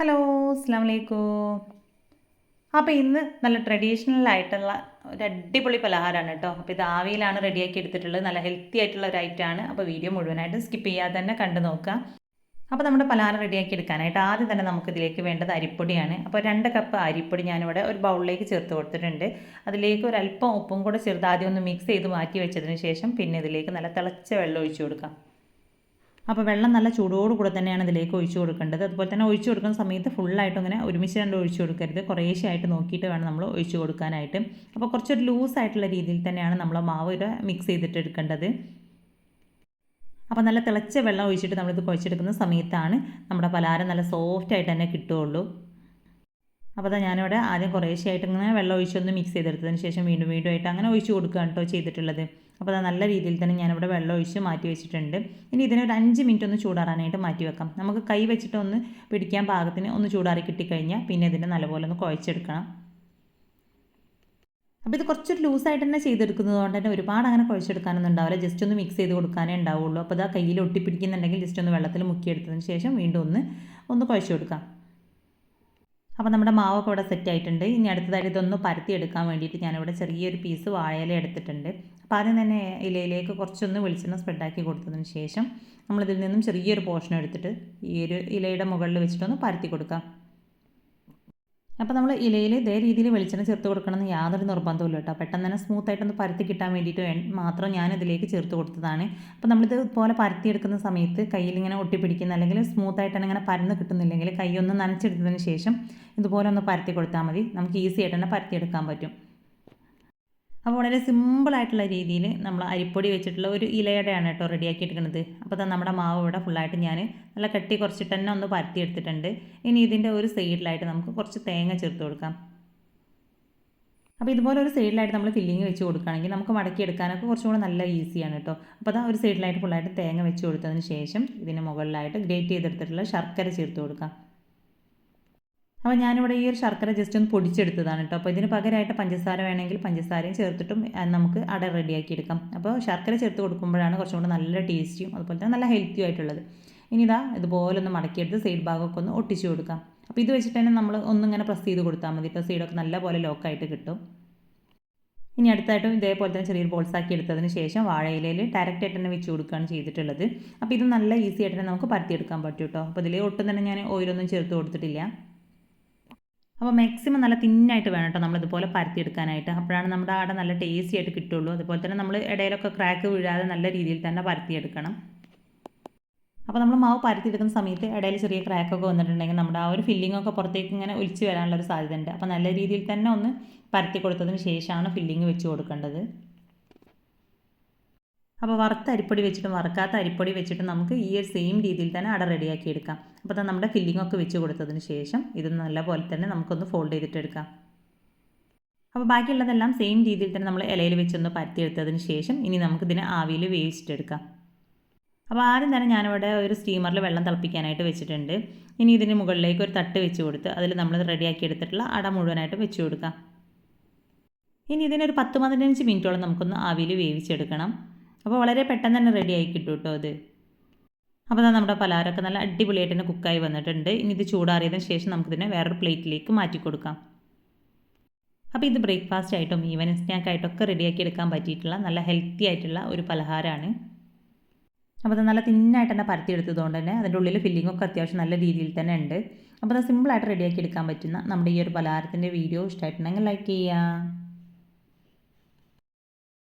Hello, അസ്സാം വലൈക്കും. അപ്പോൾ ഇന്ന് നല്ല ട്രഡീഷണൽ ആയിട്ടുള്ള ഒരു അടിപൊളി പലഹാരമാണ് കേട്ടോ. അപ്പോൾ ഇത് ആവിയിലാണ് റെഡിയാക്കി എടുത്തിട്ടുള്ളത്. നല്ല ഹെൽത്തി ആയിട്ടുള്ള ഒരു ഐറ്റമാണ്. അപ്പോൾ വീഡിയോ മുഴുവനായിട്ട് സ്കിപ്പ് ചെയ്യാതെ തന്നെ കണ്ടു നോക്കുക. അപ്പോൾ നമ്മുടെ പലഹാരം റെഡിയാക്കി എടുക്കാനായിട്ട് ആദ്യം തന്നെ നമുക്ക് ഇതിലേക്ക് വേണ്ടത് അരിപ്പൊടിയാണ്. അപ്പോൾ 2 കപ്പ് അരിപ്പൊടി ഞാനിവിടെ ഒരു ബൗളിലേക്ക് ചേർത്ത് കൊടുത്തിട്ടുണ്ട്. അതിലേക്ക് ഒരു അല്പം ഉപ്പും കൂടെ ചെറുത് ആദ്യം ഒന്ന് മിക്സ് ചെയ്ത് മാറ്റി വെച്ചതിന് ശേഷം പിന്നെ ഇതിലേക്ക് നല്ല തിളച്ച വെള്ളം ഒഴിച്ചു കൊടുക്കാം. അപ്പോൾ വെള്ളം നല്ല ചൂടോട് കൂടെ തന്നെയാണ് ഇതിലേക്ക് ഒഴിച്ചു കൊടുക്കേണ്ടത്. അതുപോലെ തന്നെ ഒഴിച്ചു കൊടുക്കുന്ന സമയത്ത് ഫുള്ളായിട്ട് ഇങ്ങനെ ഒരുമിച്ച് രണ്ട് ഒഴിച്ചു കൊടുക്കരുത്. കുറേശ്ശെയായിട്ട് നോക്കിയിട്ട് വേണം നമ്മൾ ഒഴിച്ചു കൊടുക്കാനായിട്ട്. അപ്പോൾ കുറച്ചൊരു ലൂസായിട്ടുള്ള രീതിയിൽ തന്നെയാണ് നമ്മൾ മാവ് ഇവിടെ മിക്സ് ചെയ്തിട്ട് എടുക്കേണ്ടത്. അപ്പോൾ നല്ല തിളച്ച വെള്ളം ഒഴിച്ചിട്ട് നമ്മളിത് കുഴച്ചെടുക്കുന്ന സമയത്താണ് നമ്മുടെ പലഹാരം നല്ല സോഫ്റ്റ് ആയിട്ട് തന്നെ കിട്ടുകയുള്ളൂ. അപ്പോൾ ഞാനിവിടെ ആദ്യം കുറേശ്ശെയായിട്ട് ഇങ്ങനെ വെള്ളം ഒഴിച്ചൊന്ന് മിക്സ് ചെയ്തെടുത്തതിന് ശേഷം വീണ്ടും ആയിട്ട് അങ്ങനെ ഒഴിച്ച് കൊടുക്കുകയാണ് കേട്ടോ ചെയ്തിട്ടുള്ളത്. അപ്പോൾ അത് നല്ല രീതിയിൽ തന്നെ ഞാനിവിടെ വെള്ളം ഒഴിച്ച് മാറ്റി വെച്ചിട്ടുണ്ട്. ഇനി ഇതിനെ ഒരു 5 മിനിറ്റ് ഒന്ന് ചൂടാറാനായിട്ട് മാറ്റി വെക്കാം. നമുക്ക് കൈ വെച്ചിട്ട് ഒന്ന് പിടിക്കാൻ പാകത്തിന് ഒന്ന് ചൂടാറി കിട്ടിക്കഴിഞ്ഞാൽ പിന്നെ ഇതിനെ നല്ലപോലെ ഒന്ന് കുഴച്ചെടുക്കണം. അപ്പോൾ ഇത് കുറച്ചൊരു ലൂസായിട്ട് തന്നെ ചെയ്തെടുക്കുന്നത് കൊണ്ട് തന്നെ ഒരുപാട് അങ്ങനെ കുഴച്ചെടുക്കാനൊന്നും ഉണ്ടാവില്ല. ജസ്റ്റ് ഒന്ന് മിക്സ് ചെയ്ത് കൊടുക്കാനേ ഉണ്ടാവുള്ളൂ. അപ്പോൾ അത് ആ കയ്യിൽ ഒട്ടിപ്പിടിക്കുന്നുണ്ടെങ്കിൽ ജസ്റ്റ് ഒന്ന് വെള്ളത്തിൽ മുക്കിയെടുത്തതിന് ശേഷം വീണ്ടും ഒന്ന് കുഴച്ച് കൊടുക്കാം. അപ്പോൾ നമ്മുടെ മാവൊക്കെ ഇവിടെ സെറ്റ് ആയിട്ടുണ്ട്. ഇനി അടുത്തതായിട്ട് ഇതൊന്ന് പരത്തിയെടുക്കാൻ വേണ്ടിയിട്ട് ഞാനിവിടെ ചെറിയൊരു പീസ് വാഴയില എടുത്തിട്ടുണ്ട്. അപ്പോൾ ആദ്യം തന്നെ ഇലയിലേക്ക് കുറച്ചൊന്ന് വെളിച്ചെണ്ണ സ്പ്രെഡാക്കി കൊടുത്തതിന് ശേഷം നമ്മളിതിൽ നിന്നും ചെറിയൊരു പോർഷൻ എടുത്തിട്ട് ഈ ഒരു ഇലയുടെ മുകളിൽ വെച്ചിട്ടൊന്ന് പരത്തി കൊടുക്കാം. അപ്പോൾ നമ്മൾ ഇലയിൽ ഇതേ രീതിയിൽ വെളിച്ചെണ്ണ ചേർത്ത് കൊടുക്കണമെന്ന് യാതൊരു നിർബന്ധമില്ല കേട്ടോ. പെട്ടെന്ന് തന്നെ സ്മൂത്തായിട്ടൊന്ന് പരത്തി കിട്ടാൻ വേണ്ടിയിട്ട് മാത്രം ഞാനിതിലേക്ക് ചേർത്ത് കൊടുത്തതാണ്. അപ്പോൾ നമ്മളിത് ഇതുപോലെ പരത്തിയെടുക്കുന്ന സമയത്ത് കയ്യിലിങ്ങനെ ഒട്ടിപ്പിടിക്കുന്ന അല്ലെങ്കിൽ സ്മൂത്തായിട്ട് തന്നെ ഇങ്ങനെ പരന്ന് കിട്ടുന്നില്ലെങ്കിൽ കൈ ഒന്ന് നനച്ചെടുത്തതിന് ശേഷം ഇതുപോലെ ഒന്ന് പരത്തി കൊടുത്താൽ മതി. നമുക്ക് ഈസി ആയിട്ട് തന്നെ പരത്തിയെടുക്കാൻ പറ്റും. അപ്പോൾ വളരെ സിമ്പിളായിട്ടുള്ള രീതിയിൽ നമ്മൾ അരിപ്പൊടി വെച്ചിട്ടുള്ള ഒരു ഇലയുടെയാണ് കേട്ടോ റെഡിയാക്കി എടുക്കുന്നത്. അപ്പോൾ നമ്മുടെ മാവ് ഇവിടെ ഫുള്ളായിട്ട് ഞാൻ നല്ല കട്ടി കുറച്ചിട്ട് തന്നെ ഒന്ന് പരത്തിയെടുത്തിട്ടുണ്ട്. ഇനി ഇതിൻ്റെ ഒരു സൈഡിലായിട്ട് നമുക്ക് കുറച്ച് തേങ്ങ ചേർത്ത് കൊടുക്കാം. അപ്പോൾ ഇതുപോലെ ഒരു സൈഡിലായിട്ട് നമ്മൾ ഫില്ലിങ് വെച്ച് കൊടുക്കുകയാണെങ്കിൽ നമുക്ക് മടക്കിയെടുക്കാനൊക്കെ കുറച്ചും കൂടെ നല്ല ഈസിയാണ് കേട്ടോ. അപ്പോൾ ഒരു സൈഡിലായിട്ട് ഫുള്ളായിട്ട് തേങ്ങ വെച്ച് കൊടുത്തതിന് ശേഷം ഇതിന് മുകളിലായിട്ട് ഗ്രേറ്റ് ചെയ്തെടുത്തിട്ടുള്ള ശർക്കര ചേർത്ത് കൊടുക്കാം. അപ്പോൾ ഞാനിവിടെ ഈ ഒരു ശർക്കര ജസ്റ്റ് ഒന്ന് പൊടിച്ചെടുത്തതാണ് കേട്ടോ. അപ്പോൾ ഇതിന് പകരമായിട്ട് പഞ്ചസാര വേണമെങ്കിൽ പഞ്ചസാരയും ചേർത്തിട്ടും നമുക്ക് അട റെഡിയാക്കി എടുക്കാം. അപ്പോൾ ശർക്കര ചേർത്ത് കൊടുക്കുമ്പോഴാണ് കുറച്ചും കൂടെ നല്ല ടേസ്റ്റിയും അതുപോലെ തന്നെ നല്ല ഹെൽത്തിയും ആയിട്ടുള്ളത്. ഇനി ഇതുപോലെ ഒന്ന് മടക്കിയെടുത്ത് സൈഡ് ഭാഗമൊക്കെ ഒന്ന് ഒട്ടിച്ചു കൊടുക്കാം. അപ്പോൾ ഇത് വെച്ചിട്ട് തന്നെ നമ്മൾ ഒന്നിങ്ങനെ പ്രസ് ചെയ്ത് കൊടുത്താൽ മതി കേട്ടോ. സൈഡൊക്കെ നല്ലപോലെ ലോക്കായിട്ട് കിട്ടും. ഇനി അടുത്തായിട്ടും ഇതേപോലെ തന്നെ ചെറിയൊരു ബോൾസാക്കി എടുത്തതിന് ശേഷം വാഴയിലയിൽ ഡയറക്റ്റ് ആയിട്ട് തന്നെ വെച്ച് കൊടുക്കുകയാണ് ചെയ്തിട്ടുള്ളത്. അപ്പോൾ ഇത് നല്ല ഈസി ആയിട്ട് തന്നെ നമുക്ക് പരത്തിയെടുക്കാൻ പറ്റും കേട്ടോ. അപ്പോൾ ഇതിൽ ഒട്ടും തന്നെ ഞാൻ ഓയിലൊന്നും ചേർത്ത് കൊടുത്തിട്ടില്ല. അപ്പോൾ മാക്സിമം നല്ല തിന്നായിട്ട് വേണം കേട്ടോ നമ്മളിതുപോലെ പരത്തിയെടുക്കാനായിട്ട്. അപ്പോഴാണ് നമ്മുടെ അട നല്ല ടേസ്റ്റി ആയിട്ട് കിട്ടുള്ളൂ. അതുപോലെ തന്നെ നമ്മൾ ഇടയിലൊക്കെ ക്രാക്ക് വീഴാതെ നല്ല രീതിയിൽ തന്നെ പരത്തിയെടുക്കണം. അപ്പോൾ നമ്മൾ മാവ് പരത്തിയെടുക്കുന്ന സമയത്ത് ഇടയിൽ ചെറിയ ക്രാക്കൊക്കെ വന്നിട്ടുണ്ടെങ്കിൽ നമ്മുടെ ആ ഒരു ഫില്ലിങ്ങൊക്കെ പുറത്തേക്ക് ഇങ്ങനെ ഒലിച്ച് വരാനുള്ളൊരു സാധ്യതയുണ്ട്. അപ്പോൾ നല്ല രീതിയിൽ തന്നെ ഒന്ന് പരത്തി കൊടുത്തതിന് ശേഷമാണ് ഫില്ലിങ് വെച്ച് കൊടുക്കേണ്ടത്. അപ്പോൾ വറുത്ത അരിപ്പൊടി വെച്ചിട്ടും വറുക്കാത്ത അരിപ്പൊടി വെച്ചിട്ടും നമുക്ക് ഈ ഒരു സെയിം രീതിയിൽ തന്നെ അട റെഡിയാക്കി എടുക്കാം. അപ്പോൾ നമ്മുടെ ഫില്ലിങ്ങൊക്കെ വെച്ച് കൊടുത്തതിന് ശേഷം ഇത് നല്ലപോലെ തന്നെ നമുക്കൊന്ന് ഫോൾഡ് ചെയ്തിട്ടെടുക്കാം. അപ്പോൾ ബാക്കിയുള്ളതെല്ലാം സെയിം രീതിയിൽ തന്നെ നമ്മൾ ഇലയിൽ വെച്ചൊന്ന് പരത്തിയെടുത്തതിന് ശേഷം ഇനി നമുക്കിതിനെ ആവിയിൽ വേവിച്ചിട്ടെടുക്കാം. അപ്പോൾ ആദ്യം തന്നെ ഞാനിവിടെ ഒരു സ്റ്റീമറിൽ വെള്ളം തിളപ്പിക്കാനായിട്ട് വെച്ചിട്ടുണ്ട്. ഇനി ഇതിന് മുകളിലേക്ക് ഒരു തട്ട് വെച്ച് കൊടുത്ത് അതിൽ നമ്മൾ റെഡിയാക്കി എടുത്തിട്ടുള്ള അട മുഴുവനായിട്ട് വെച്ച് കൊടുക്കാം. ഇനി ഇതിനൊരു 10-15 മിനിറ്റോളം നമുക്കൊന്ന് ആവിയിൽ വേവിച്ചെടുക്കണം. അപ്പോൾ വളരെ പെട്ടെന്ന് തന്നെ റെഡി ആയി കിട്ടും കേട്ടോ ഇത്. അപ്പോൾ നമ്മുടെ പലഹാരമൊക്കെ നല്ല അടിപൊളിയായിട്ട് തന്നെ കുക്കായി വന്നിട്ടുണ്ട്. ഇനി ഇത് ചൂടാറിയതിന് ശേഷം നമുക്കിതിനെ വേറൊരു പ്ലേറ്റിലേക്ക് മാറ്റി കൊടുക്കാം. അപ്പോൾ ഇത് ബ്രേക്ക്ഫാസ്റ്റ് ആയിട്ടും ഈവനിങ് സ്നാക്ക് ആയിട്ടൊക്കെ റെഡിയാക്കി എടുക്കാൻ പറ്റിയിട്ടുള്ള നല്ല ഹെൽത്തി ആയിട്ടുള്ള ഒരു പലഹാരമാണ്. അപ്പോൾ അത് നല്ല തിന്നായിട്ട് തന്നെ പരത്തിയെടുത്തതുകൊണ്ട് തന്നെ അതിൻ്റെ ഉള്ളിൽ ഫില്ലിങ്ങൊക്കെ അത്യാവശ്യം നല്ല രീതിയിൽ തന്നെ ഉണ്ട്. അപ്പോൾ അത് സിമ്പിളായിട്ട് റെഡിയാക്കി എടുക്കാൻ പറ്റുന്ന നമ്മുടെ ഈ ഒരു പലഹാരത്തിൻ്റെ വീഡിയോ ഇഷ്ടമായിട്ടുണ്ടെങ്കിൽ ലൈക്ക് ചെയ്യുക.